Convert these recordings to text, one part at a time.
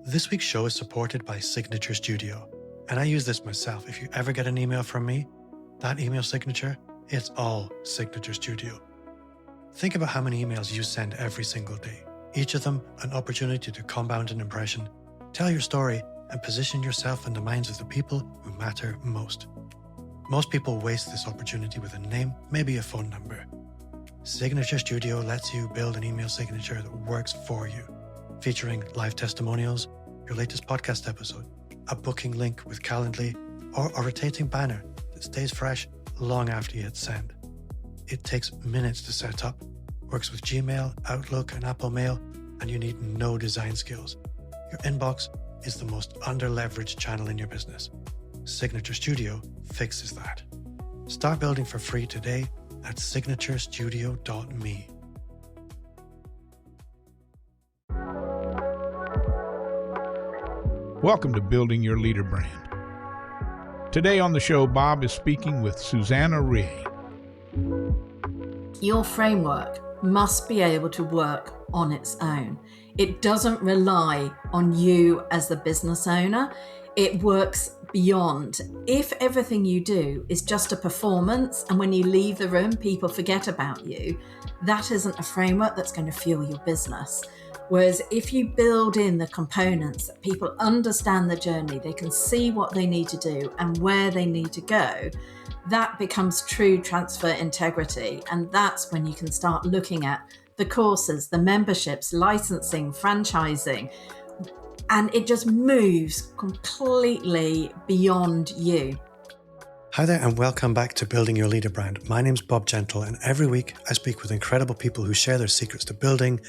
This week's show is supported by Signature Studio, and I use this myself. If you ever get an email from me, that email signature, it's all Signature Studio. Think about how many emails you send every single day. Each of them an opportunity to compound an impression, tell your story, and position yourself in the minds of the people who matter most. Most people waste this opportunity with a name, maybe a phone number. Signature Studio lets you build an email signature that works for you, featuring live testimonials, your latest podcast episode, a booking link with Calendly, or a rotating banner that stays fresh long after you hit send. It takes minutes to set up, works with Gmail, Outlook, and Apple Mail, and you need no design skills. Your inbox is the most under-leveraged channel in your business. Signature Studio fixes that. Start building for free today at signaturestudio.me. Welcome to Building Your Leader Brand. Today on the show, Bob is speaking with Susanna Reay. Your framework must be able to work on its own. It doesn't rely on you as the business owner. It works beyond. If everything you do is just a performance and when you leave the room, people forget about you, that isn't a framework that's going to fuel your business. Whereas if you build in the components that people understand the journey, they can see what they need to do and where they need to go, that becomes true transfer integrity. And that's when you can start looking at the courses, the memberships, licensing, franchising, and it just moves completely beyond you. Hi there, and welcome back to Building Your Leader Brand. My name's Bob Gentle, and every week I speak with incredible people who share their secrets to building,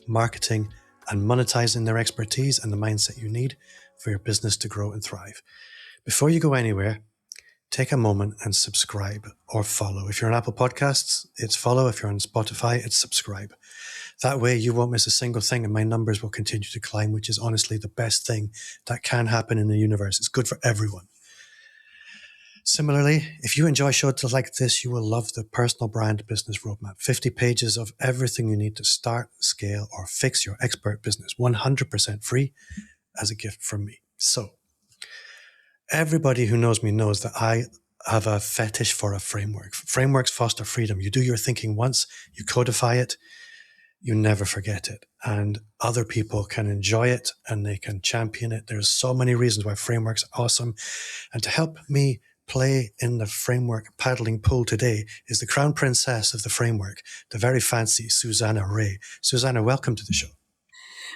marketing, and monetizing their expertise and the mindset you need for your business to grow and thrive. Before you go anywhere, take a moment and subscribe or follow. If you're on Apple Podcasts, it's follow. If you're on Spotify, it's subscribe. That way you won't miss a single thing and my numbers will continue to climb, which is honestly the best thing that can happen in the universe. It's good for everyone. Similarly, if you enjoy shows like this, you will love the Personal Brand Business Roadmap. 50 pages of everything you need to start, scale, or fix your expert business. 100% free as a gift from me. So, everybody who knows me knows that I have a fetish for a framework. Frameworks foster freedom. You do your thinking once, you codify it, you never forget it. And other people can enjoy it and they can champion it. There's so many reasons why frameworks are awesome. And to help me play in the framework paddling pool today is the crown princess of the framework, the very fancy Susanna Reay. Susanna, welcome to the show.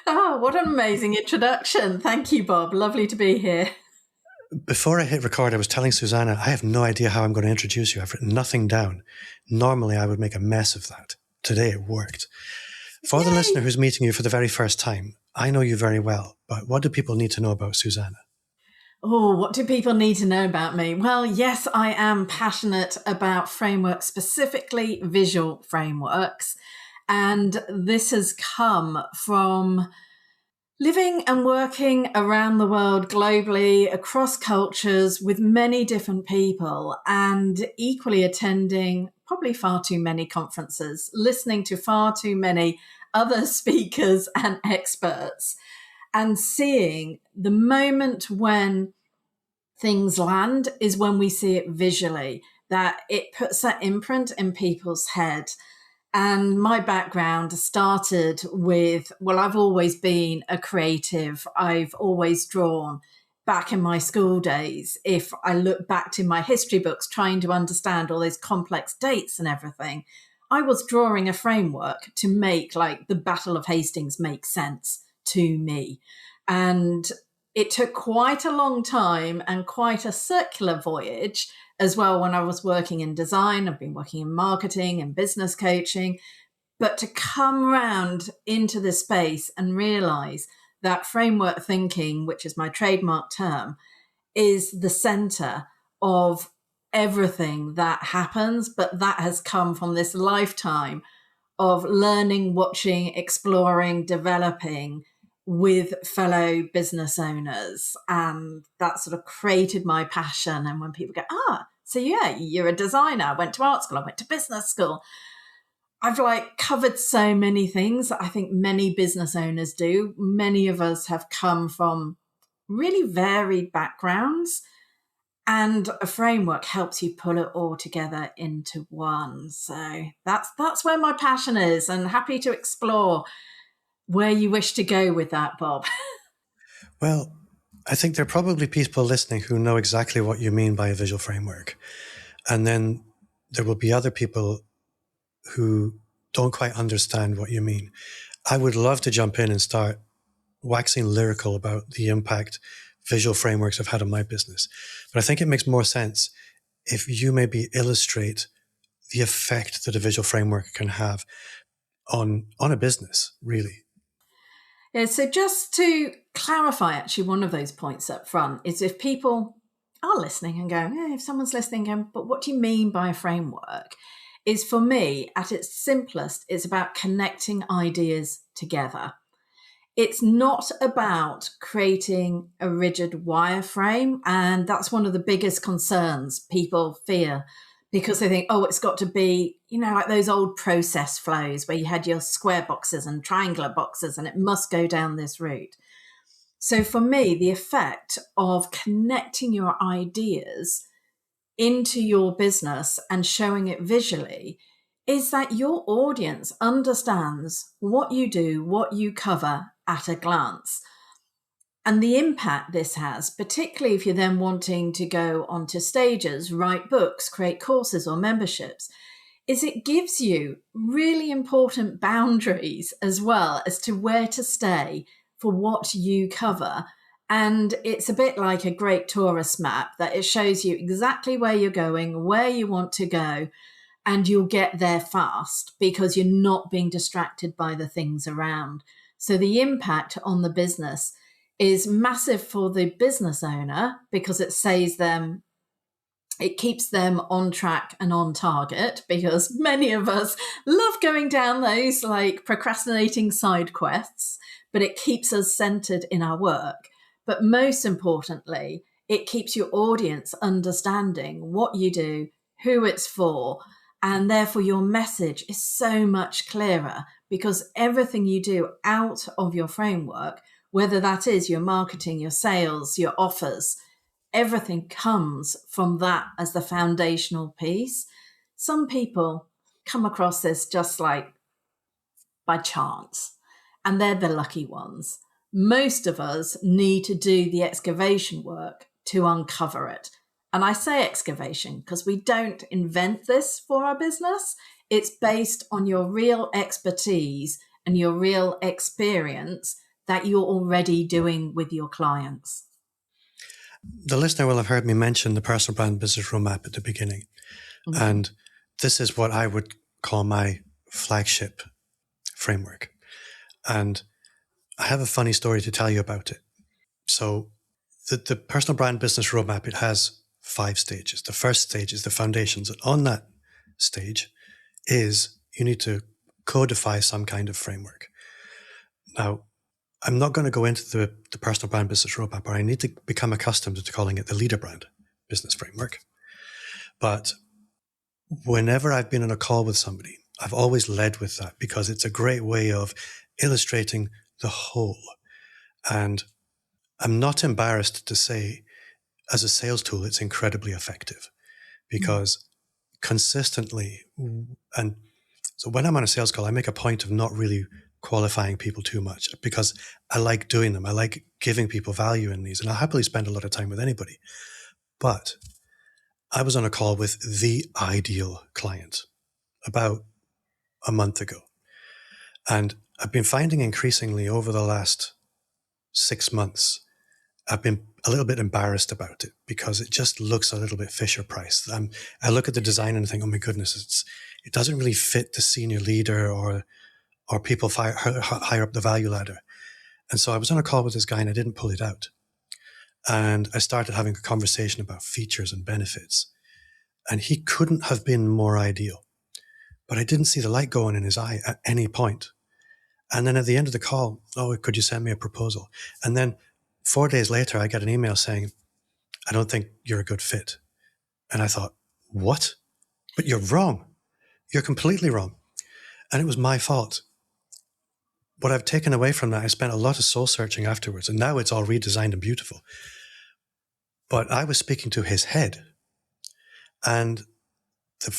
Oh, what an amazing introduction. Thank you, Bob. Lovely to be here. Before I hit record, I was telling Susanna, I have no idea how I'm going to introduce you. I've written nothing down. Normally, I would make a mess of that. Today, it worked. For the listener who's meeting you for the very first time, I know you very well, but what do people need to know about Susanna? Oh, what do people need to know about me? Well, yes, I am passionate about frameworks, specifically visual frameworks. And this has come from living and working around the world globally, across cultures, with many different people, and equally attending probably far too many conferences, listening to far too many other speakers and experts, and seeing the moment when things land is when we see it visually, that it puts that imprint in people's head. And my background started with, well, I've always been a creative. I've always drawn. Back in my school days, if I look back to my history books, trying to understand all those complex dates and everything, I was drawing a framework to make like the Battle of Hastings make sense to me. And it took quite a long time and quite a circular voyage as well when I was working in design. I've been working in marketing and business coaching, but to come around into this space and realize that framework thinking, which is my trademark term, is the center of everything that happens. But that has come from this lifetime of learning, watching, exploring, developing with fellow business owners. And that sort of created my passion. And when people go, so yeah, you're a designer, I went to art school, I went to business school, I've covered so many things that I think many business owners do. Many of us have come from really varied backgrounds, and a framework helps you pull it all together into one. So that's where my passion is, and happy to explore where you wish to go with that, Bob. Well, I think there are probably people listening who know exactly what you mean by a visual framework. And then there will be other people who don't quite understand what you mean. I would love to jump in and start waxing lyrical about the impact visual frameworks have had on my business. But I think it makes more sense if you maybe illustrate the effect that a visual framework can have on a business, really. Yeah, so just to clarify, actually, one of those points up front is if people are listening and going, if someone's listening going, but what do you mean by a framework? Is for me, at its simplest, it's about connecting ideas together. It's not about creating a rigid wireframe. And that's one of the biggest concerns people fear, because they think, it's got to be, like those old process flows where you had your square boxes and triangular boxes and it must go down this route. So for me, the effect of connecting your ideas into your business and showing it visually is that your audience understands what you do, what you cover at a glance. And the impact this has, particularly if you're then wanting to go onto stages, write books, create courses or memberships, is it gives you really important boundaries as well as to where to stay for what you cover. And it's a bit like a great tourist map that it shows you exactly where you're going, where you want to go, and you'll get there fast because you're not being distracted by the things around. So the impact on the business is massive for the business owner because it keeps them on track and on target, because many of us love going down those procrastinating side quests, but it keeps us centered in our work. But most importantly, it keeps your audience understanding what you do, who it's for, and therefore your message is so much clearer because everything you do out of your framework, whether that is your marketing, your sales, your offers, everything comes from that as the foundational piece. Some people come across this just by chance, and they're the lucky ones. Most of us need to do the excavation work to uncover it. And I say excavation because we don't invent this for our business. It's based on your real expertise and your real experience that you're already doing with your clients. The listener will have heard me mention the personal brand business roadmap at the beginning. Mm-hmm. And this is what I would call my flagship framework. And I have a funny story to tell you about it. So the personal brand business roadmap, it has 5 stages. The first stage is the foundations. And on that stage is you need to codify some kind of framework. Now, I'm not going to go into the personal brand business roadmap, or I need to become accustomed to calling it the leader brand business framework. But whenever I've been on a call with somebody, I've always led with that because it's a great way of illustrating the whole. And I'm not embarrassed to say, as a sales tool, it's incredibly effective because consistently, and so when I'm on a sales call, I make a point of not really qualifying people too much because I like doing them. I like giving people value in these, and I'll happily spend a lot of time with anybody. But I was on a call with the ideal client about a month ago. And I've been finding increasingly over the last 6 months, I've been a little bit embarrassed about it because it just looks a little bit Fisher-Price. I look at the design and think, oh my goodness, it doesn't really fit the senior leader or people higher up the value ladder. And so I was on a call with this guy and I didn't pull it out. And I started having a conversation about features and benefits. And he couldn't have been more ideal. But I didn't see the light going in his eye at any point. And then at the end of the call, could you send me a proposal? And then 4 days later, I got an email saying, I don't think you're a good fit. And I thought, what? But you're wrong. You're completely wrong. And it was my fault. What I've taken away from that, I spent a lot of soul searching afterwards, and now it's all redesigned and beautiful. But I was speaking to his head, and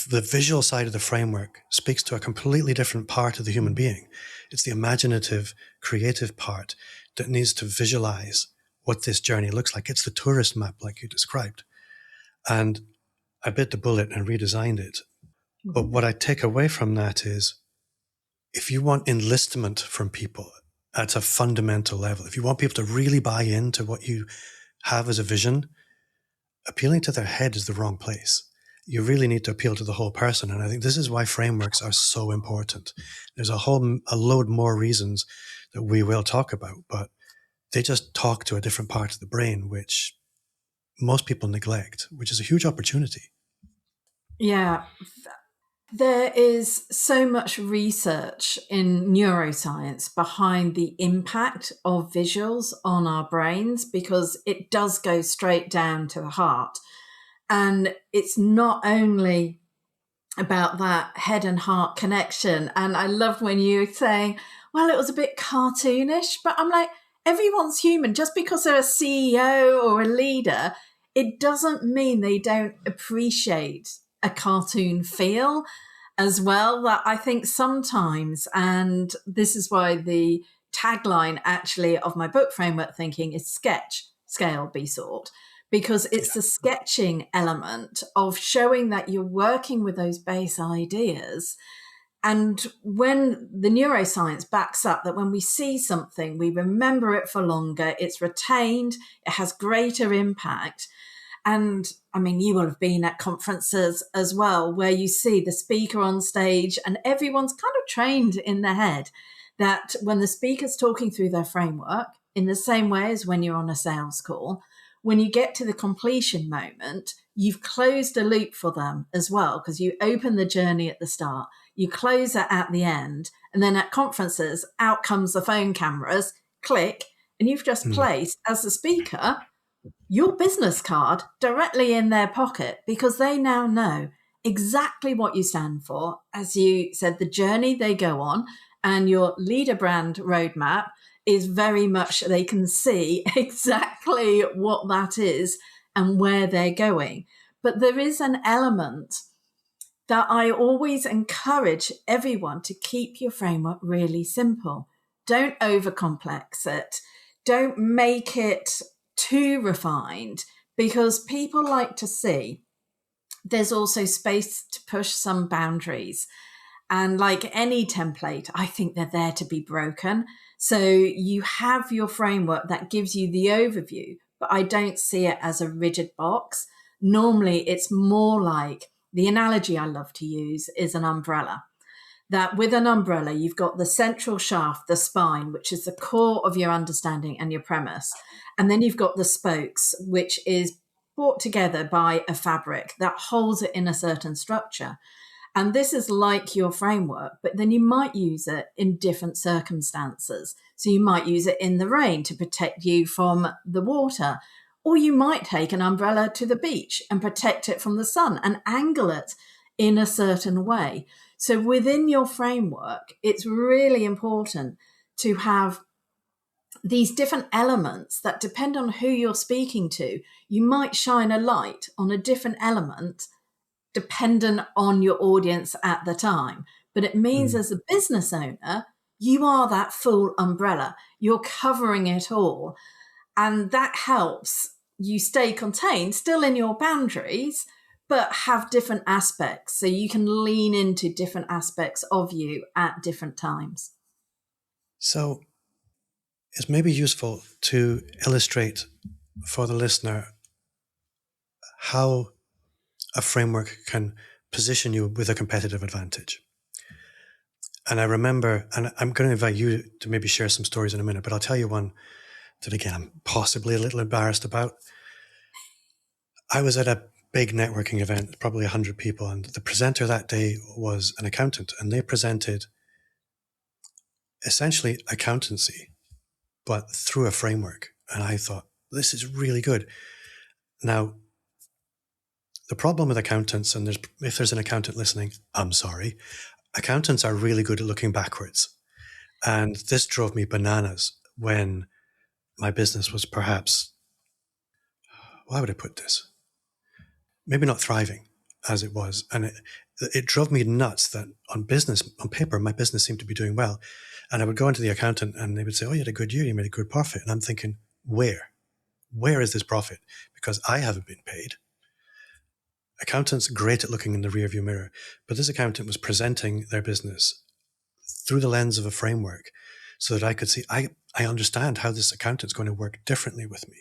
the visual side of the framework speaks to a completely different part of the human being. It's the imaginative, creative part that needs to visualize what this journey looks like. It's the tourist map, like you described. And I bit the bullet and redesigned it. But what I take away from that is, if you want enlistment from people at a fundamental level, if you want people to really buy into what you have as a vision, appealing to their head is the wrong place. You really need to appeal to the whole person. And I think this is why frameworks are so important. There's a load more reasons that we will talk about, but they just talk to a different part of the brain, which most people neglect, which is a huge opportunity. Yeah. There is so much research in neuroscience behind the impact of visuals on our brains, because it does go straight down to the heart. And it's not only about that head and heart connection. And I love when you were saying, well, it was a bit cartoonish, but I'm like, everyone's human. Just because they're a CEO or a leader, it doesn't mean they don't appreciate a cartoon feel as well. That I think sometimes, and this is why the tagline actually of my book, Framework Thinking, is sketch, scale, be sought. Because it's the sketching element of showing that you're working with those base ideas. And when the neuroscience backs up that when we see something, we remember it for longer, it's retained, it has greater impact. And I mean, you will have been at conferences as well, where you see the speaker on stage and everyone's kind of trained in their head that when the speaker's talking through their framework, in the same way as when you're on a sales call, when you get to the completion moment, you've closed a loop for them as well, because you open the journey at the start, you close it at the end, and then at conferences, out comes the phone cameras, click, and you've just placed, as the speaker, your business card directly in their pocket, because they now know exactly what you stand for. As you said, the journey they go on, and your leader brand roadmap is very much, they can see exactly what that is and where they're going. But there is an element that I always encourage everyone to keep your framework really simple. Don't overcomplex it. Don't make it too refined, because people like to see there's also space to push some boundaries. And like any template, I think they're there to be broken. So you have your framework that gives you the overview, but I don't see it as a rigid box. Normally, it's more like, the analogy I love to use is an umbrella. That with an umbrella, you've got the central shaft, the spine, which is the core of your understanding and your premise. And then you've got the spokes, which is brought together by a fabric that holds it in a certain structure. And this is like your framework, but then you might use it in different circumstances. So you might use it in the rain to protect you from the water, or you might take an umbrella to the beach and protect it from the sun and angle it in a certain way. So within your framework, it's really important to have these different elements that depend on who you're speaking to. You might shine a light on a different element dependent on your audience at the time. But it means as a business owner, you are that full umbrella. You're covering it all. And that helps you stay contained, still in your boundaries, but have different aspects. So you can lean into different aspects of you at different times. So it's maybe useful to illustrate for the listener how a framework can position you with a competitive advantage. And I remember, and I'm going to invite you to maybe share some stories in a minute, but I'll tell you one that, again, I'm possibly a little embarrassed about. I was at a big networking event, probably 100 people, and the presenter that day was an accountant, and they presented essentially accountancy, but through a framework. And I thought, this is really good. Now, the problem with accountants, and if there's an accountant listening, I'm sorry, accountants are really good at looking backwards. And this drove me bananas when my business was perhaps, how would I put this? Maybe not thriving as it was. And it drove me nuts that on paper, my business seemed to be doing well. And I would go into the accountant and they would say, oh, you had a good year, you made a good profit. And I'm thinking, where? Where is this profit? Because I haven't been paid. Accountants great at looking in the rearview mirror, but this accountant was presenting their business through the lens of a framework so that I could see, I understand how this accountant's going to work differently with me.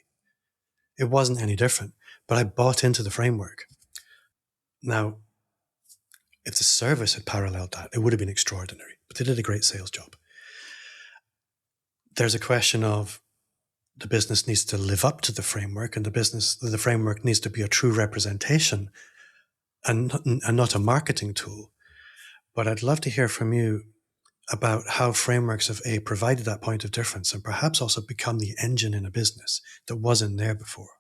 It wasn't any different, but I bought into the framework. Now, if the service had paralleled that, it would have been extraordinary, but they did a great sales job. There's a question of the business needs to live up to the framework, and the framework needs to be a true representation and not a marketing tool. But I'd love to hear from you about how frameworks have provided that point of difference and perhaps also become the engine in a business that wasn't there before.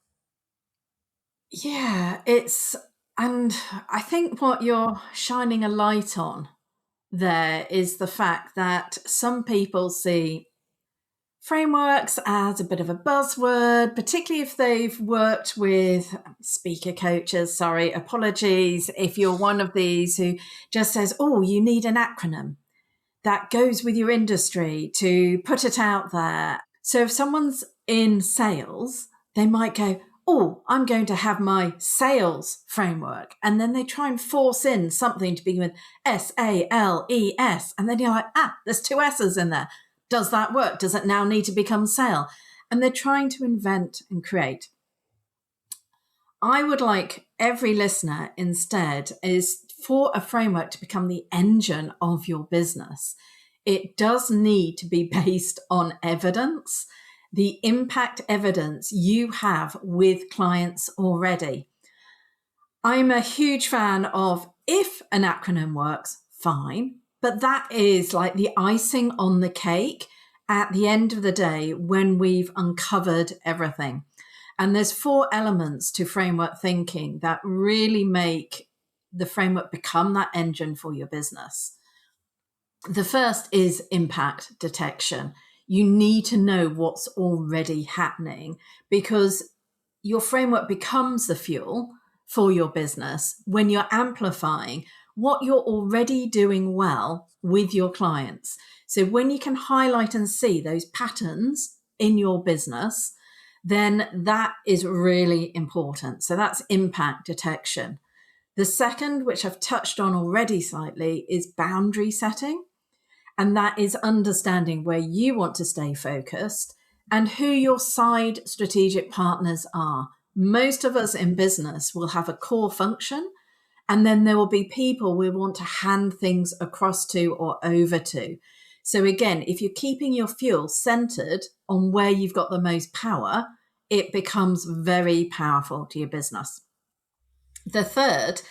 Yeah, and I think what you're shining a light on there is the fact that some people see frameworks as a bit of a buzzword, particularly if they've worked with speaker coaches. Sorry, apologies if you're one of these who just says, oh, you need an acronym that goes with your industry to put it out there. So if someone's in sales, they might go, oh, I'm going to have my sales framework. And then they try and force in something to begin with SALES. And then you're like, there's 2 S's in there. Does that work? Does it now need to become sale? And they're trying to invent and create. I would like every listener instead is for a framework to become the engine of your business. It does need to be based on evidence, the impact evidence you have with clients already. I'm a huge fan of if an acronym works, fine. But that is like the icing on the cake at the end of the day when we've uncovered everything. And there's 4 elements to framework thinking that really make the framework become that engine for your business. The first is impact detection. You need to know what's already happening because your framework becomes the fuel for your business when you're amplifying what you're already doing well with your clients. So when you can highlight and see those patterns in your business, then that is really important. So that's impact detection. The second, which I've touched on already slightly, is boundary setting. And that is understanding where you want to stay focused and who your side strategic partners are. Most of us in business will have a core function, and then there will be people we want to hand things across to or over to. So again, if you're keeping your fuel centered on where you've got the most power, it becomes very powerful to your business. The third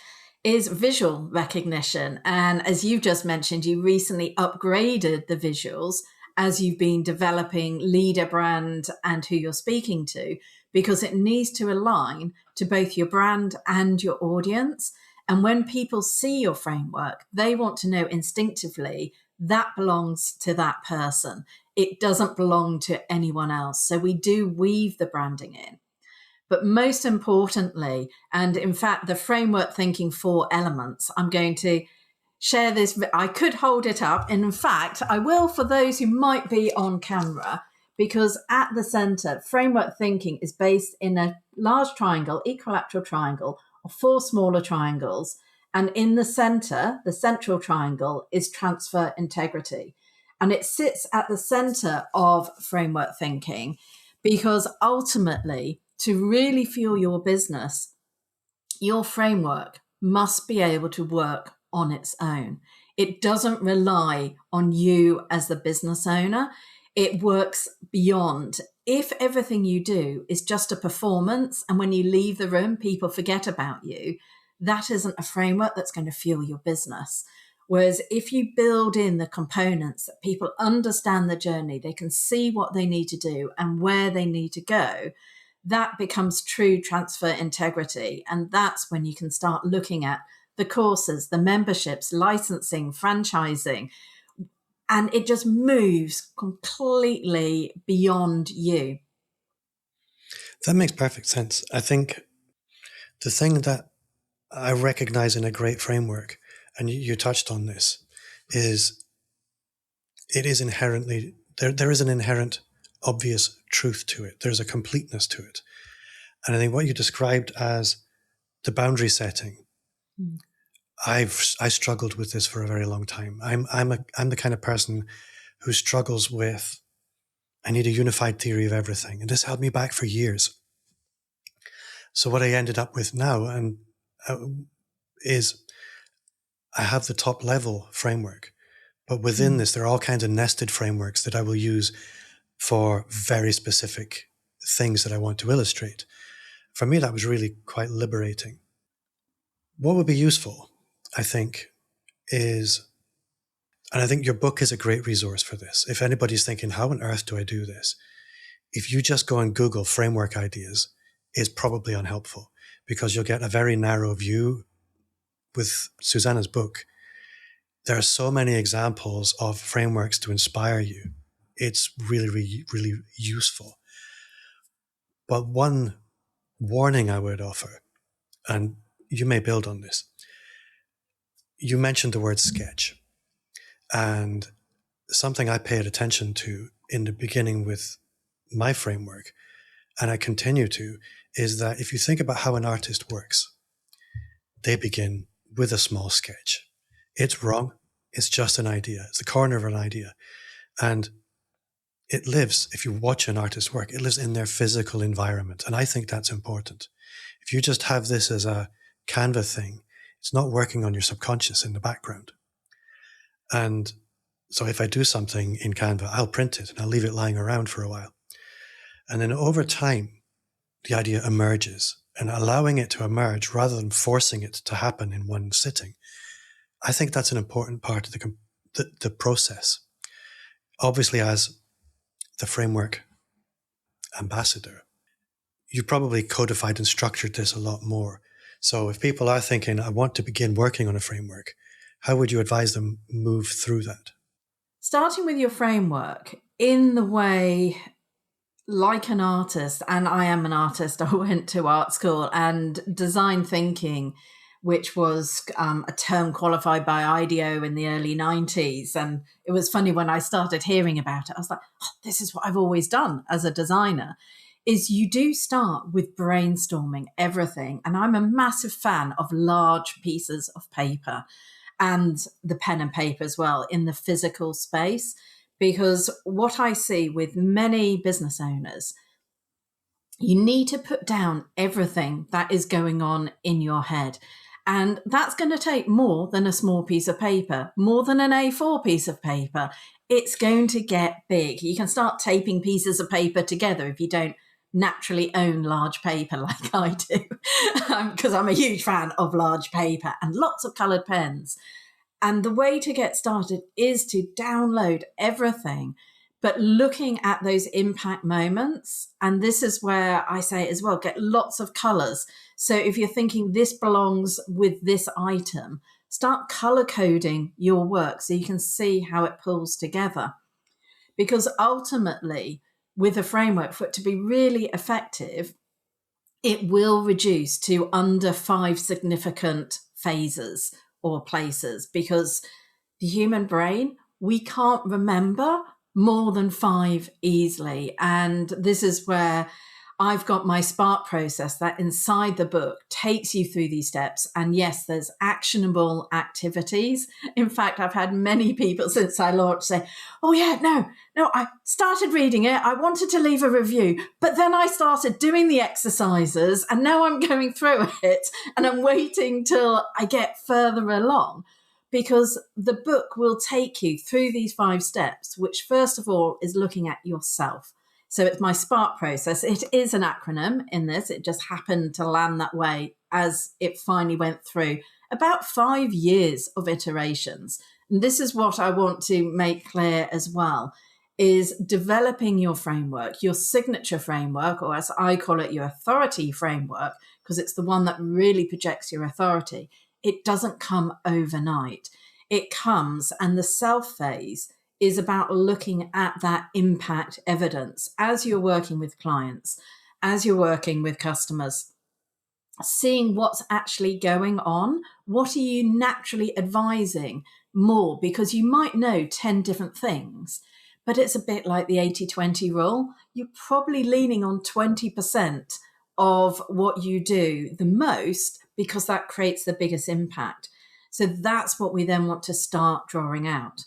is visual recognition. And as you just mentioned, you recently upgraded the visuals as you've been developing leader brand and who you're speaking to, because it needs to align to both your brand and your audience. And when people see your framework, they want to know instinctively that belongs to that person. It doesn't belong to anyone else. So we do weave the branding in. But most importantly, and in fact, the framework thinking 4 elements, I'm going to share this. I could hold it up. And in fact, I will for those who might be on camera, because at the center, framework thinking is based in a large triangle, equilateral triangle, 4 smaller triangles. And in the center, the central triangle is transfer integrity. And it sits at the center of framework thinking because ultimately, to really fuel your business, your framework must be able to work on its own. It doesn't rely on you as the business owner. It works beyond. If everything you do is just a performance and when you leave the room, people forget about you, that isn't a framework that's going to fuel your business. Whereas if you build in the components that people understand the journey, they can see what they need to do and where they need to go, that becomes true transfer integrity. And that's when you can start looking at the courses, the memberships, licensing, franchising, and it just moves completely beyond you. That makes perfect sense. I think the thing that I recognize in a great framework, and you touched on this, is it is inherently, there is an inherent obvious truth to it. There's a completeness to it. And I think what you described as the boundary setting, I struggled with this for a very long time. I'm the kind of person who struggles with, I need a unified theory of everything. And this held me back for years. So what I ended up with now is I have the top level framework, but within this, there are all kinds of nested frameworks that I will use for very specific things that I want to illustrate. For me, that was really quite liberating. What would be useful, I think, is, and I think your book is a great resource for this. If anybody's thinking, how on earth do I do this? If you just go and Google framework ideas, it's probably unhelpful because you'll get a very narrow view. With Susanna's book, there are so many examples of frameworks to inspire you. It's really, really, really useful. But one warning I would offer, and you may build on this, you mentioned the word sketch. And something I paid attention to in the beginning with my framework, and I continue to, is that if you think about how an artist works, they begin with a small sketch. It's wrong. It's just an idea. It's the corner of an idea. And it lives, if you watch an artist work, it lives in their physical environment. And I think that's important. If you just have this as a Canva thing, it's not working on your subconscious in the background. And so if I do something in Canva, I'll print it and I'll leave it lying around for a while. And then over time, the idea emerges, and allowing it to emerge rather than forcing it to happen in one sitting. I think that's an important part of the process. Obviously, as the framework ambassador, you probably codified and structured this a lot more. So if people are thinking, I want to begin working on a framework, how would you advise them move through that? Starting with your framework in the way, like an artist, and I am an artist, I went to art school, and design thinking, which was a term qualified by IDEO in the early 90s. And it was funny when I started hearing about it, I was like, oh, this is what I've always done as a designer, is you do start with brainstorming everything. And I'm a massive fan of large pieces of paper and the pen and paper as well in the physical space. Because what I see with many business owners, you need to put down everything that is going on in your head. And that's going to take more than a small piece of paper, more than an A4 piece of paper. It's going to get big. You can start taping pieces of paper together if you don't naturally own large paper like I do, because I'm a huge fan of large paper and lots of coloured pens. And the way to get started is to download everything, but looking at those impact moments. And this is where I say as well, get lots of colors. So if you're thinking this belongs with this item, start color coding your work so you can see how it pulls together. Because ultimately, with a framework, for it to be really effective, it will reduce to under 5 significant phases or places, because the human brain, we can't remember more than 5 easily. And this is where I've got my Spark process that inside the book takes you through these steps. And yes, there's actionable activities. In fact, I've had many people since I launched say, oh yeah, no, I started reading it. I wanted to leave a review, but then I started doing the exercises and now I'm going through it and I'm waiting till I get further along, because the book will take you through these 5 steps, which first of all is looking at yourself. So it's my Spark process. It is an acronym in this. It just happened to land that way as it finally went through about 5 years of iterations. And this is what I want to make clear as well, is developing your framework, your signature framework, or as I call it, your authority framework, because it's the one that really projects your authority. it doesn't come overnight. It comes, and the self phase is about looking at that impact evidence as you're working with clients, as you're working with customers, seeing what's actually going on. What are you naturally advising more? Because you might know 10 different things, but it's a bit like the 80-20 rule. You're probably leaning on 20% of what you do the most because that creates the biggest impact. So that's what we then want to start drawing out.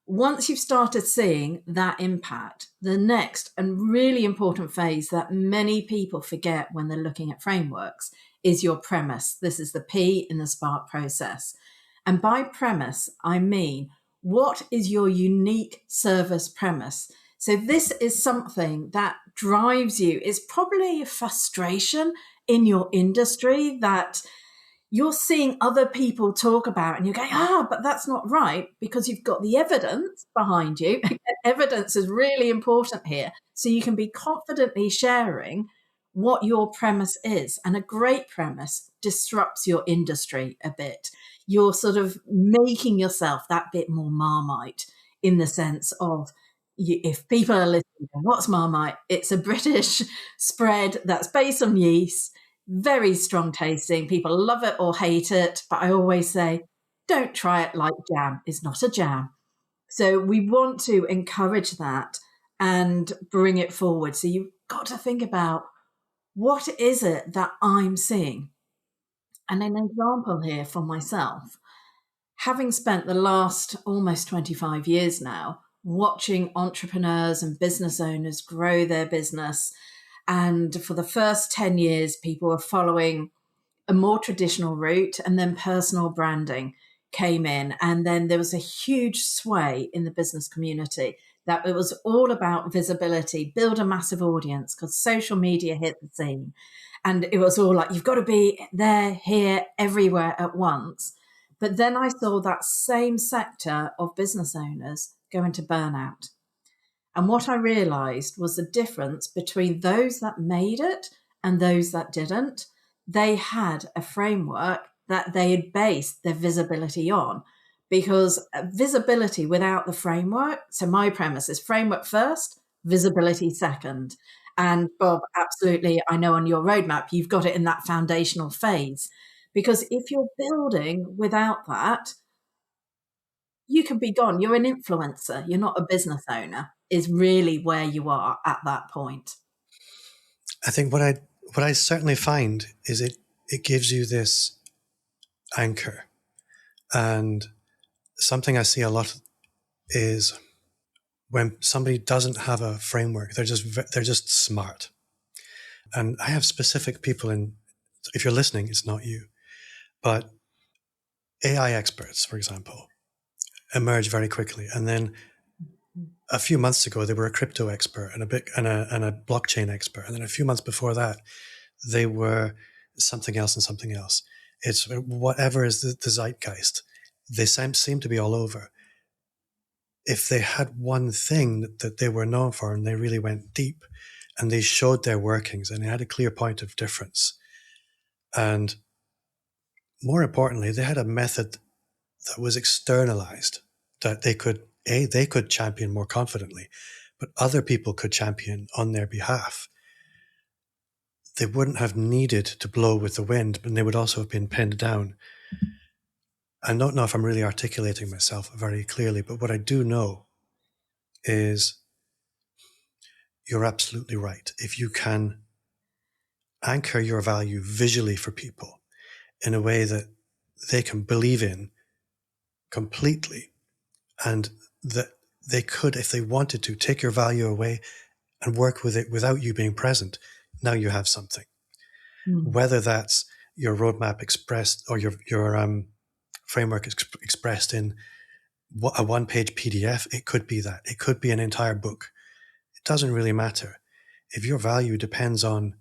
Once you've started seeing that impact, the next and really important phase that many people forget when they're looking at frameworks is your premise. This is the P in the Spark process. And by premise, I mean, what is your unique service premise? So this is something that drives you. It's probably a frustration in your industry that you're seeing other people talk about and you're going, but that's not right, because you've got the evidence behind you. Evidence is really important here. So you can be confidently sharing what your premise is. And a great premise disrupts your industry a bit. You're sort of making yourself that bit more Marmite, in the sense of, if people are listening, what's Marmite? It's a British spread that's based on yeast. Very strong tasting. People love it or hate it. But I always say, don't try it like jam. It's not a jam. So we want to encourage that and bring it forward. So you've got to think about, what is it that I'm seeing? And an example here for myself, having spent the last almost 25 years now watching entrepreneurs and business owners grow their business. And for the first 10 years, people were following a more traditional route, and then personal branding came in. And then there was a huge sway in the business community that it was all about visibility, build a massive audience, because social media hit the scene. And it was all like, you've got to be there, here, everywhere at once. But then I saw that same sector of business owners go into burnout. And what I realized was the difference between those that made it and those that didn't. They had a framework that they had based their visibility on, because visibility without the framework. So my premise is framework first, visibility second. And Bob, absolutely, I know on your roadmap, you've got it in that foundational phase, because if you're building without that, you can be gone. You're an influencer. You're not a business owner, is really where you are at that point. I think what I certainly find is it gives you this anchor. And something I see a lot is when somebody doesn't have a framework, they're just smart. And I have specific people if you're listening, it's not you, but AI experts, for example, emerge very quickly. And then a few months ago, they were a crypto expert and a blockchain expert. And then a few months before that, they were something else and something else. It's whatever is the zeitgeist. They seem to be all over. If they had one thing that they were known for and they really went deep and they showed their workings and they had a clear point of difference, and more importantly, they had a method that was externalized, that they could champion more confidently, but other people could champion on their behalf. They wouldn't have needed to blow with the wind, but they would also have been pinned down. I don't know if I'm really articulating myself very clearly, but what I do know is you're absolutely right. If you can anchor your value visually for people in a way that they can believe in completely, and that they could, if they wanted to, take your value away and work with it without you being present, now you have something. Whether that's your roadmap expressed or your framework expressed in a one-page PDF, it could be that. It could be an entire book. It doesn't really matter. If your value depends on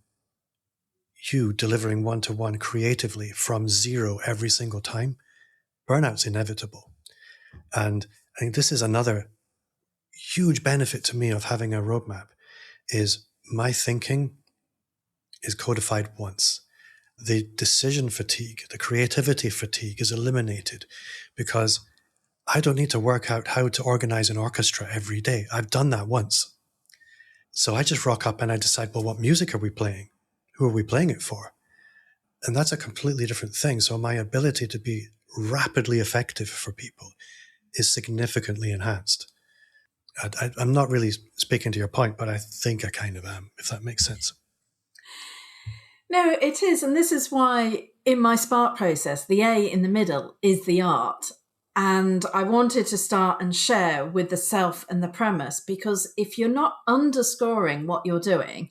you delivering one-to-one creatively from zero every single time, burnout's inevitable. And I think this is another huge benefit to me of having a roadmap, is my thinking is codified once. the decision fatigue, the creativity fatigue is eliminated, because I don't need to work out how to organize an orchestra every day. I've done that once. So I just rock up and I decide, well, what music are we playing? Who are we playing it for? And that's a completely different thing. So my ability to be rapidly effective for people is significantly enhanced. I'm not really speaking to your point, but I think I kind of am, if that makes sense. No, it is. And this is why in my Spark process, the A in the middle is the art. And I wanted to start and share with the self and the premise, because if you're not underscoring what you're doing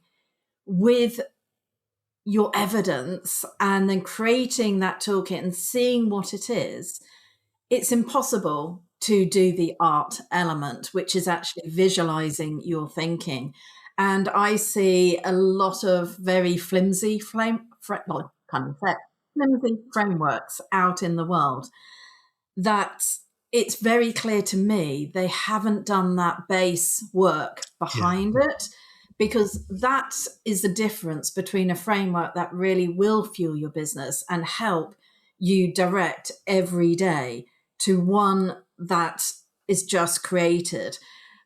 with your evidence and then creating that toolkit and seeing what it is, it's impossible to do the art element, which is actually visualizing your thinking. And I see a lot of very flimsy flimsy frameworks out in the world that it's very clear to me they haven't done that base work behind it, because that is the difference between a framework that really will fuel your business and help you direct every day to one that is just created.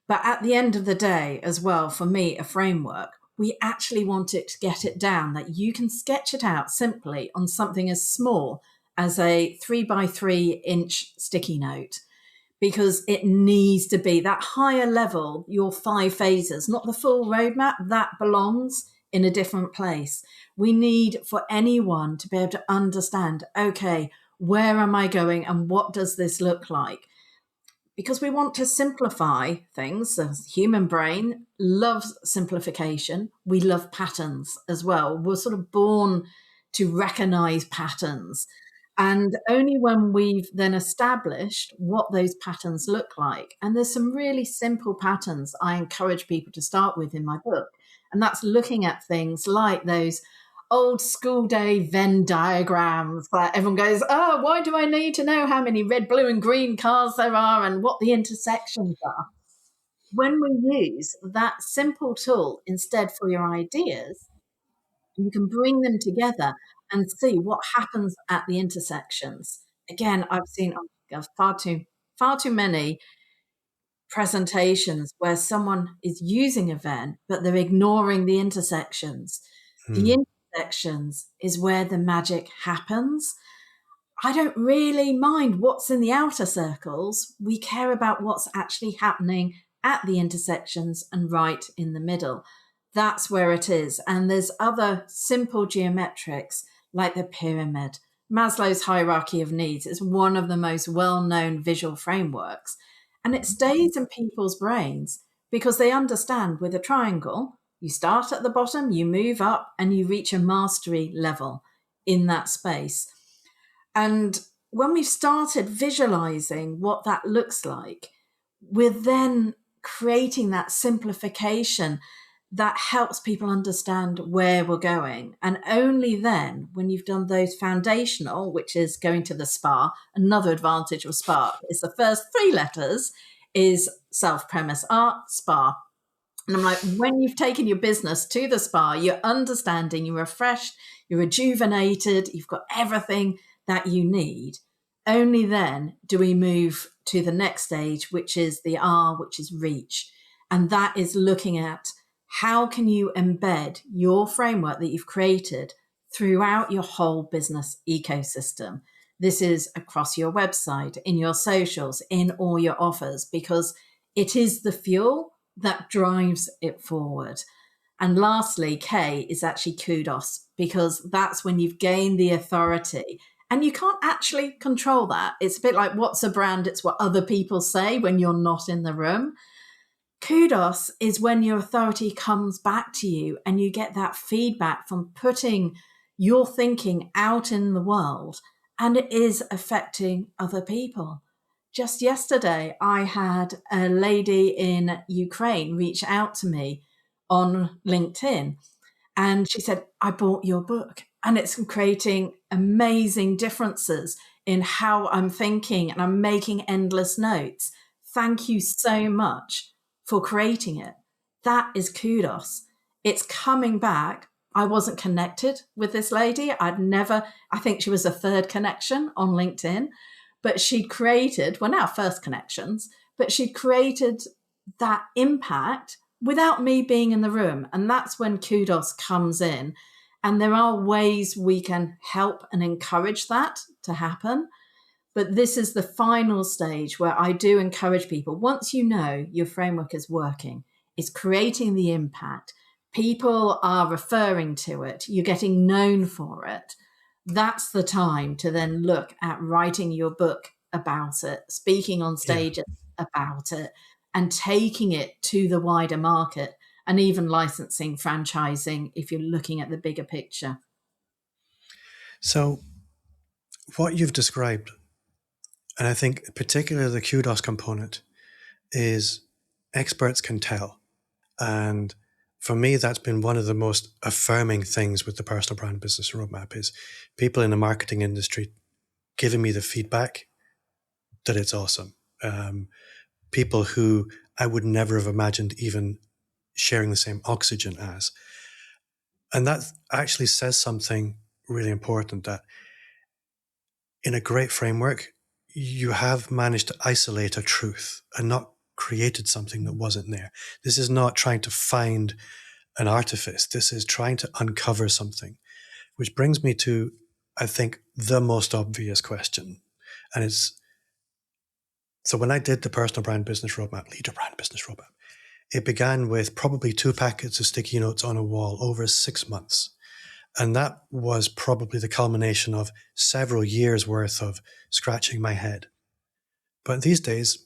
But at the end of the day as well, for me, a framework, we actually want it to get it down that you can sketch it out simply on something as small as a 3x3-inch sticky note, because it needs to be that higher level, your 5 phases, not the full roadmap, that belongs in a different place. We need for anyone to be able to understand, okay, where am I going and what does this look like? Because we want to simplify things. The human brain loves simplification. We love patterns as well. We're sort of born to recognize patterns. And only when we've then established what those patterns look like, and there's some really simple patterns I encourage people to start with in my book, and that's looking at things like those old school day Venn diagrams where everyone goes, oh, why do I need to know how many red, blue and green cars there are and what the intersections are? When we use that simple tool instead for your ideas, you can bring them together and see what happens at the intersections. Again, I've seen far too many presentations where someone is using a Venn, but they're ignoring the intersections. The intersections is where the magic happens. I don't really mind what's in the outer circles. We care about what's actually happening at the intersections and right in the middle. That's where it is. And there's other simple geometrics like the pyramid. Maslow's hierarchy of needs is one of the most well-known visual frameworks. And it stays in people's brains because they understand with a triangle, you start at the bottom, you move up, and you reach a mastery level in that space. And when we've started visualizing what that looks like, we're then creating that simplification that helps people understand where we're going. And only then, when you've done those foundational, which is going to the SPA, another advantage of Spark is the first 3 letters is self, premise, art, SPA. And I'm like, when you've taken your business to the SPA, you're understanding, you're refreshed, you're rejuvenated, you've got everything that you need. Only then do we move to the next stage, which is the R, which is reach. And that is looking at how can you embed your framework that you've created throughout your whole business ecosystem. This is across your website, in your socials, in all your offers, because it is the fuel that drives it forward. And lastly, K is actually kudos, because that's when you've gained the authority. And you can't actually control that. It's a bit like what's a brand? It's what other people say when you're not in the room. Kudos is when your authority comes back to you and you get that feedback from putting your thinking out in the world, and it is affecting other people. Just yesterday, I had a lady in Ukraine reach out to me on LinkedIn, and she said, I bought your book, and it's creating amazing differences in how I'm thinking, and I'm making endless notes. Thank you so much for creating it. That is kudos. It's coming back. I wasn't connected with this lady. I think she was a third connection on LinkedIn, but she'd created, well, now first connections, but she'd created that impact without me being in the room. And that's when kudos comes in. And there are ways we can help and encourage that to happen. But this is the final stage where I do encourage people. Once you know your framework is working, it's creating the impact, people are referring to it, you're getting known for it, that's the time to then look at writing your book about it, speaking on stages about it, and taking it to the wider market, and even licensing, franchising, if you're looking at the bigger picture. So what you've described, and I think particularly the kudos component, is experts can tell. And for me, that's been one of the most affirming things with the personal brand business roadmap, is people in the marketing industry giving me the feedback that it's awesome. People who I would never have imagined even sharing the same oxygen as. And that actually says something really important, that in a great framework, you have managed to isolate a truth and not created something that wasn't there. This is not trying to find an artifice. This is trying to uncover something, which brings me to, I think, the most obvious question. And it's, so when I did the personal brand business roadmap, leader brand business roadmap, it began with probably 2 packets of sticky notes on a wall over 6 months. And that was probably the culmination of several years worth of scratching my head. But these days,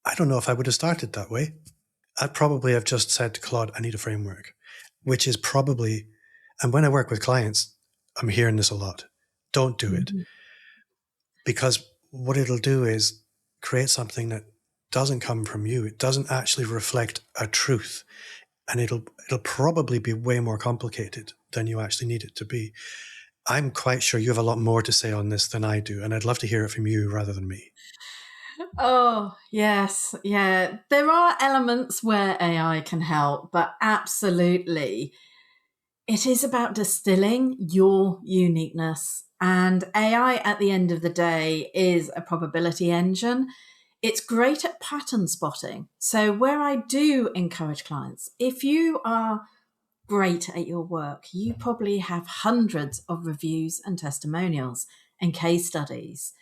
I don't know if I would have started that way. I'd probably have just said to Claude, I need a framework, which is probably, and when I work with clients, I'm hearing this a lot. Don't do it. Because what it'll do is create something that doesn't come from you. It doesn't actually reflect a truth. And it'll probably be way more complicated than you actually need it to be. I'm quite sure you have a lot more to say on this than I do, and I'd love to hear it from you rather than me. Oh, yes. Yeah. There are elements where AI can help, but absolutely, it is about distilling your uniqueness. And AI, at the end of the day, is a probability engine. It's great at pattern spotting. So where I do encourage clients, if you are great at your work, you probably have hundreds of reviews and testimonials and case studies.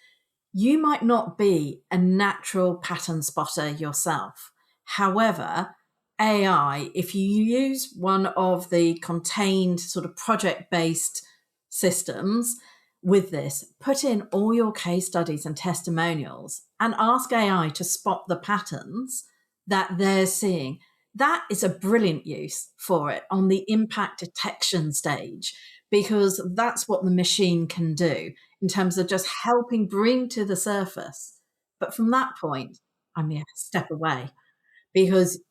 You might not be a natural pattern spotter yourself. However, AI, if you use one of the contained sort of project-based systems with this, put in all your case studies and testimonials and ask AI to spot the patterns that they're seeing. That is a brilliant use for it on the impact detection stage, because that's what the machine can do in terms of just helping bring to the surface. But from that point, I'm a step away, because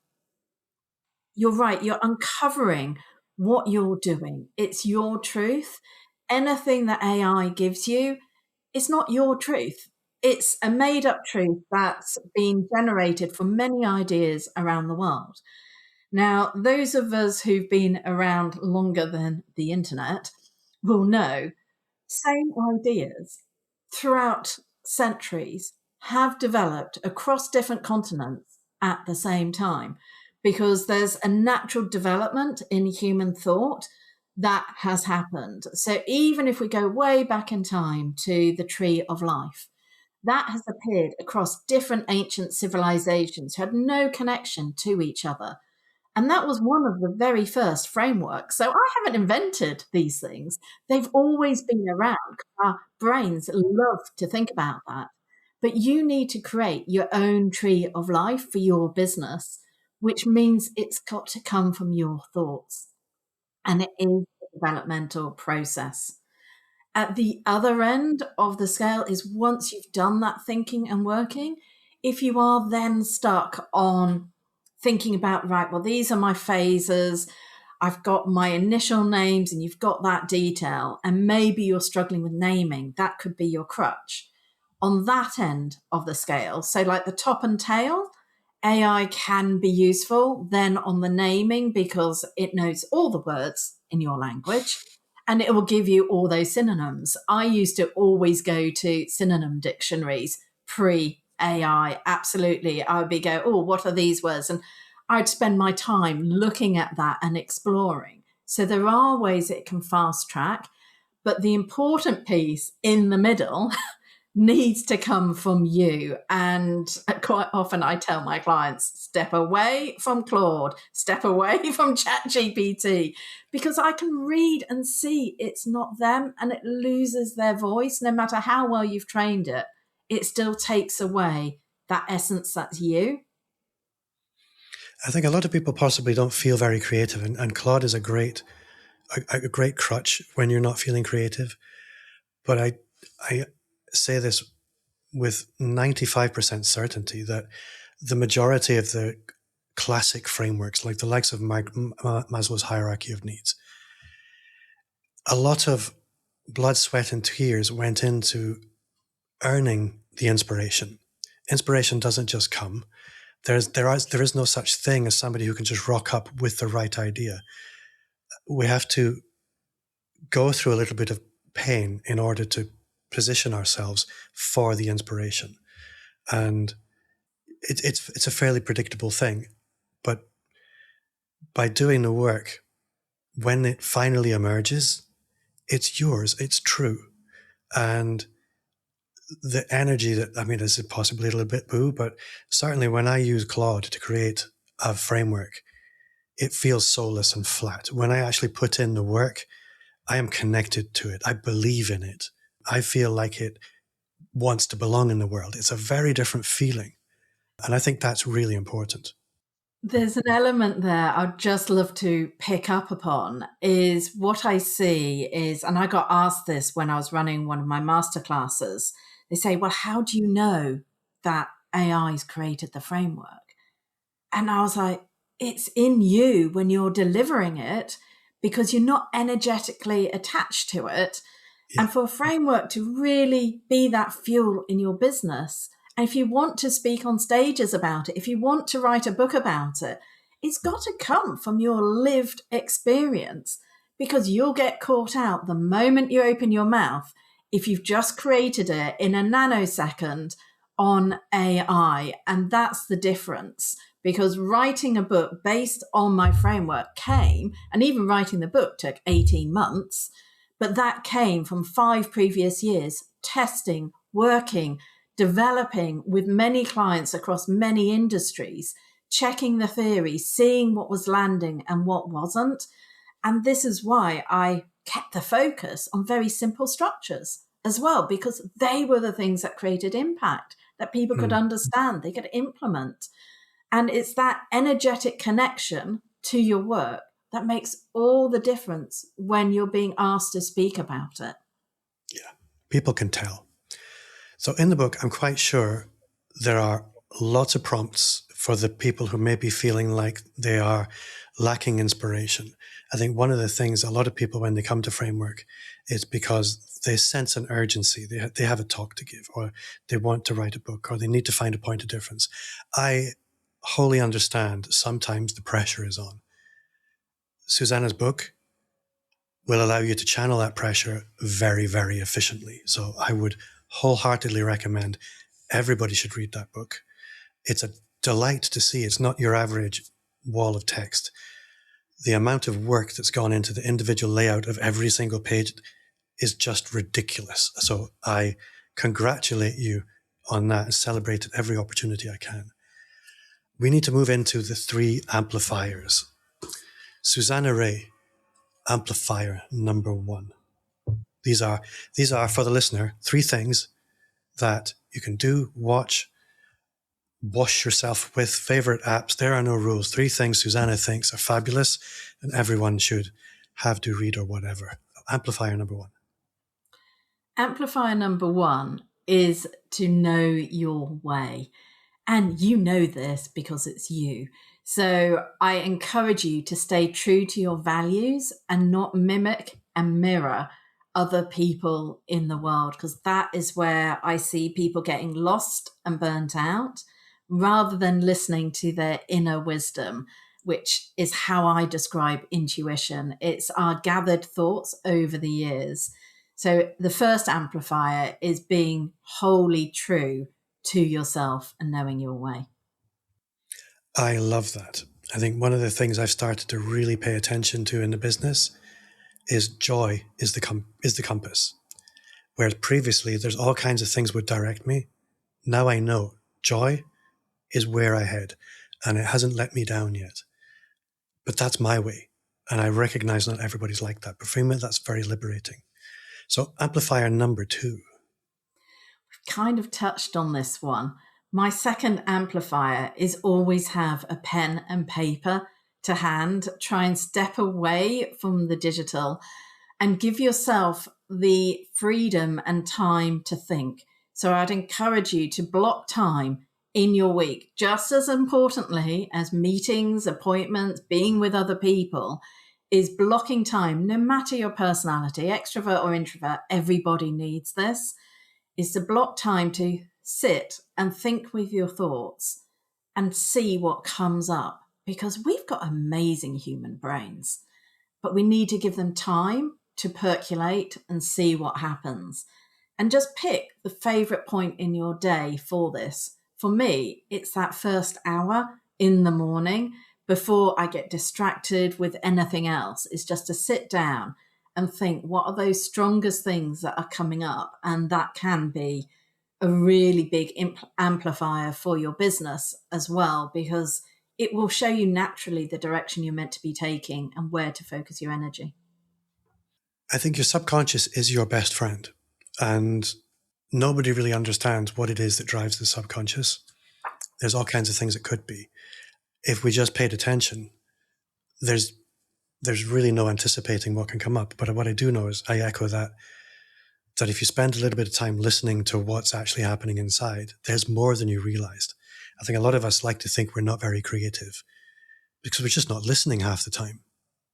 you're right, you're uncovering what you're doing. It's your truth. Anything that AI gives you is not your truth. It's a made up truth that's been generated from many ideas around the world. Now, those of us who've been around longer than the internet will know same ideas throughout centuries have developed across different continents at the same time, because there's a natural development in human thought that has happened. So even if we go way back in time to the tree of life, that has appeared across different ancient civilizations who had no connection to each other. And that was one of the very first frameworks. So I haven't invented these things. They've always been around. Our brains love to think about that. But you need to create your own tree of life for your business, which means it's got to come from your thoughts. And it is a developmental process. At the other end of the scale is, once you've done that thinking and working, if you are then stuck on thinking about, right, well, these are my phases, I've got my initial names, and you've got that detail, and maybe you're struggling with naming, that could be your crutch. On that end of the scale, so like the top and tail, AI can be useful then on the naming because it knows all the words in your language and it will give you all those synonyms. I used to always go to synonym dictionaries pre-AI. Absolutely. I would go, oh, what are these words? And I'd spend my time looking at that and exploring. So there are ways it can fast track, but the important piece in the middle needs to come from you. And quite often I tell my clients, step away from Claude, step away from ChatGPT, because I can read and see it's not them and it loses their voice. No matter how well you've trained it, it still takes away that essence that's you. I think a lot of people possibly don't feel very creative, and Claude is a great crutch when you're not feeling creative. But I say this with 95% certainty that the majority of the classic frameworks, like the likes of Maslow's hierarchy of needs, a lot of blood, sweat, and tears went into earning the inspiration. Inspiration doesn't just come. There is no such thing as somebody who can just rock up with the right idea. We have to go through a little bit of pain in order to position ourselves for the inspiration. And it's a fairly predictable thing. But by doing the work, when it finally emerges, it's yours, it's true. And the energy this is possibly a little bit boo, but certainly when I use Claude to create a framework, it feels soulless and flat. When I actually put in the work, I am connected to it. I believe in it. I feel like it wants to belong in the world. It's a very different feeling. And I think that's really important. There's an element there I'd just love to pick up upon is what I see is, and I got asked this when I was running one of my masterclasses. They say, well, how do you know that AI's created the framework? And I was like, it's in you when you're delivering it because you're not energetically attached to it. Yeah. And for a framework to really be that fuel in your business, and if you want to speak on stages about it, if you want to write a book about it, it's got to come from your lived experience because you'll get caught out the moment you open your mouth if you've just created it in a nanosecond on AI. And that's the difference, because writing a book based on my framework came, and even writing the book took 18 months, but that came from 5 previous years testing, working, developing with many clients across many industries, checking the theory, seeing what was landing and what wasn't. And this is why I kept the focus on very simple structures as well, because they were the things that created impact, that people could understand, they could implement. And it's that energetic connection to your work that makes all the difference when you're being asked to speak about it. Yeah, people can tell. So in the book, I'm quite sure there are lots of prompts for the people who may be feeling like they are lacking inspiration. I think one of the things a lot of people, when they come to Framework, is because they sense an urgency. They have a talk to give, or they want to write a book, or they need to find a point of difference. I wholly understand sometimes the pressure is on. Susanna's book will allow you to channel that pressure very, very efficiently. So I would wholeheartedly recommend everybody should read that book. It's a delight to see. It's not your average wall of text. The amount of work that's gone into the individual layout of every single page is just ridiculous. So I congratulate you on that and celebrate at every opportunity I can. We need to move into the 3 amplifiers. Susanna Reay, amplifier number 1. These are, for the listener, 3 things that you can do, watch, wash yourself with, favorite apps. There are no rules. 3 things Susanna thinks are fabulous and everyone should have to read or whatever. Amplifier number 1. Amplifier number 1 is to know your way. And you know this because it's you. So I encourage you to stay true to your values and not mimic and mirror other people in the world, because that is where I see people getting lost and burnt out, rather than listening to their inner wisdom, which is how I describe intuition. It's our gathered thoughts over the years. So the first amplifier is being wholly true to yourself and knowing your way. I love that. I think one of the things I've started to really pay attention to in the business is joy is the compass. Whereas previously there's all kinds of things would direct me. Now I know joy is where I head, and it hasn't let me down yet. But that's my way. And I recognize not everybody's like that. But for me, that's very liberating. So amplifier number 2. We've kind of touched on this one. My second amplifier is always have a pen and paper to hand. Try and step away from the digital and give yourself the freedom and time to think. So I'd encourage you to block time in your week, just as importantly as meetings, appointments, being with other people, is blocking time, no matter your personality, extrovert or introvert, everybody needs this, is to block time to sit and think with your thoughts and see what comes up, because we've got amazing human brains, but we need to give them time to percolate and see what happens. And just pick the favorite point in your day for this. For me, it's that first hour in the morning before I get distracted with anything else, is just to sit down and think, what are those strongest things that are coming up? And that can be a really big amplifier for your business as well, because it will show you naturally the direction you're meant to be taking and where to focus your energy. I think your subconscious is your best friend, and nobody really understands what it is that drives the subconscious. There's all kinds of things it could be. If we just paid attention, there's really no anticipating what can come up. But what I do know is, I echo that if you spend a little bit of time listening to what's actually happening inside, there's more than you realized. I think a lot of us like to think we're not very creative because we're just not listening half the time.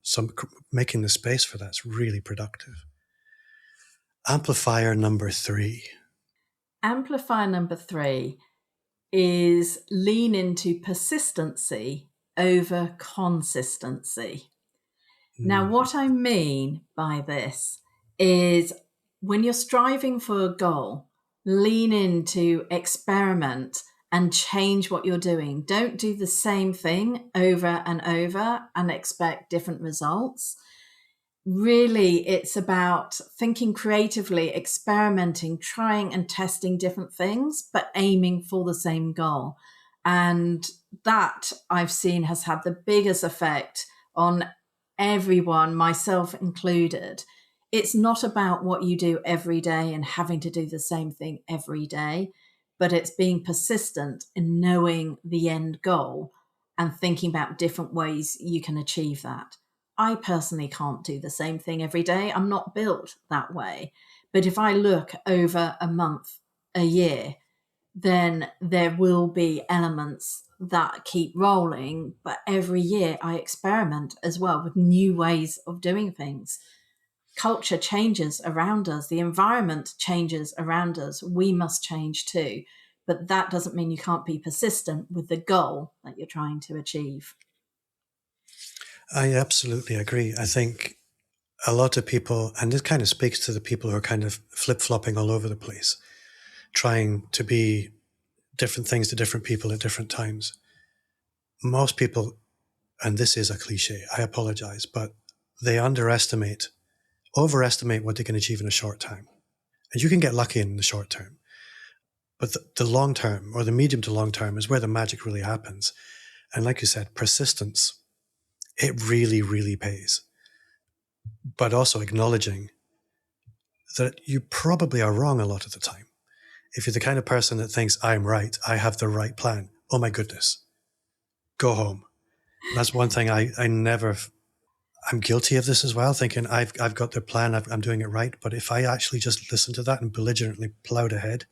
So making the space for that's really productive. Amplifier number 3. Amplifier number 3 is lean into persistency over consistency. Now, what I mean by this is when you're striving for a goal, lean into experiment and change what you're doing. Don't do the same thing over and over and expect different results. Really, it's about thinking creatively, experimenting, trying and testing different things, but aiming for the same goal. And that I've seen has had the biggest effect on everyone, myself included. It's not about what you do every day and having to do the same thing every day, but it's being persistent in knowing the end goal and thinking about different ways you can achieve that. I personally can't do the same thing every day. I'm not built that way. But if I look over a month, a year, then there will be elements that keep rolling. But every year I experiment as well with new ways of doing things. Culture changes around us. The environment changes around us. We must change too. But that doesn't mean you can't be persistent with the goal that you're trying to achieve. I absolutely agree. I think a lot of people, and this kind of speaks to the people who are kind of flip-flopping all over the place, trying to be different things to different people at different times. Most people, and this is a cliche, I apologize, but they overestimate what they can achieve in a short time. And you can get lucky in the short term. But the long term, or the medium to long term, is where the magic really happens. And like you said, persistence, it really, really pays. But also acknowledging that you probably are wrong a lot of the time. If you're the kind of person that thinks, I'm right, I have the right plan, oh my goodness, go home. That's one thing I'm guilty of this as well, thinking I've got the plan, I'm doing it right. But if I actually just listened to that and belligerently plowed ahead,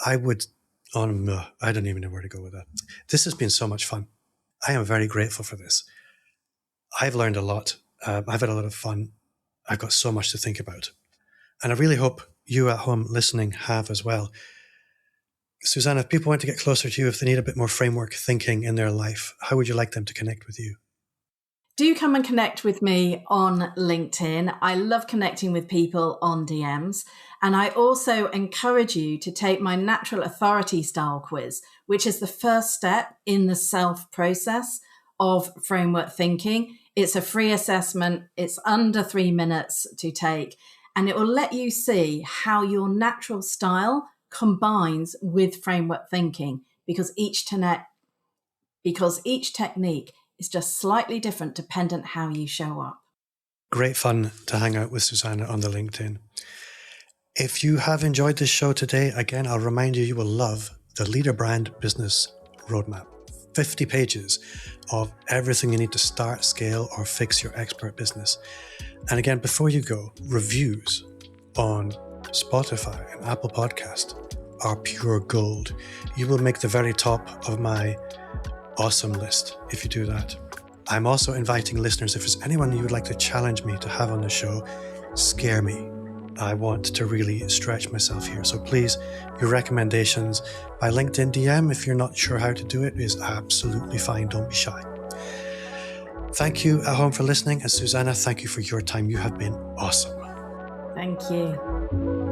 I don't even know where to go with that. This has been so much fun. I am very grateful for this. I've learned a lot. I've had a lot of fun. I've got so much to think about. And I really hope you at home listening have as well. Susanna, if people want to get closer to you, if they need a bit more framework thinking in their life, how would you like them to connect with you? Do come and connect with me on LinkedIn. I love connecting with people on DMs. And I also encourage you to take my natural authority style quiz, which is the first step in the self process of framework thinking. It's a free assessment. It's under 3 minutes to take, and it will let you see how your natural style combines with framework thinking, because each technique is just slightly different dependent how you show up. Great fun to hang out with Susanna on the LinkedIn. If you have enjoyed this show today, again, I'll remind you, you will love the Leader Brand Business Roadmap. 50 pages of everything you need to start, scale, or fix your expert business. And again, before you go, reviews on Spotify and Apple Podcast are pure gold. You will make the very top of my awesome list if you do that. I'm also inviting listeners, if there's anyone you would like to challenge me to have on the show, scare me. I want to really stretch myself here. So please, your recommendations by LinkedIn DM, if you're not sure how to do it, is absolutely fine. Don't be shy. Thank you at home for listening. And Susanna, thank you for your time. You have been awesome. Thank you.